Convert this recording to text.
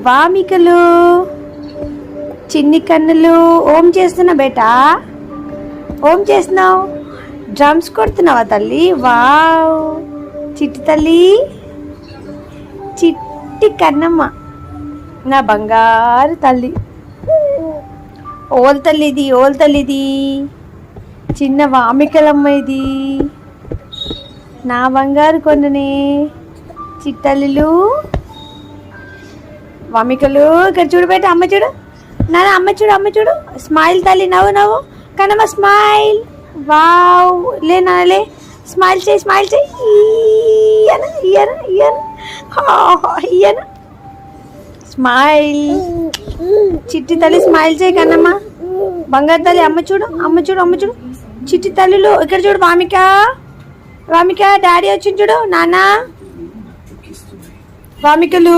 వామికలు చిన్ని కన్నులు ఓం చేస్తున్నా బేటా. ఓం చేస్తున్నావు, డ్రమ్స్ కొడుతున్నావా తల్లి? వావ్ చిట్టి తల్లి, చిట్టి కన్నమ్మ, నా బంగారు తల్లి. ఓల్ తల్లిది, ఓల్ తల్లిది, చిన్న వామికలమ్మ ఇది, నా బంగారు కొండనే. చిట్టల్లులు వామికలు ఇక్కడ చూడు బయట. అమ్మ చూడు నాన్న, అమ్మ చూడు, అమ్మ చూడు. స్మైల్ తల్లి, నవ్వు నవ్వు కన్నమ్మ, స్మైల్. వావ్ లే నాన్న లే, స్మైల్ చేయి, స్మైల్ చేయి. ఇయ్యన ఇయ్యన ఇయ్యన ఇయ్యన స్మైల్. చిట్టి తల్లి స్మైల్ చేయి కన్నమ్మ, బంగారు తల్లి. అమ్మ చూడు, అమ్మ చూడు, అమ్మ చూడు. చిట్టి తల్లులు ఇక్కడ చూడు. వామిక, వామిక డాడీ వచ్చింది చూడు నాన్న. వామికలు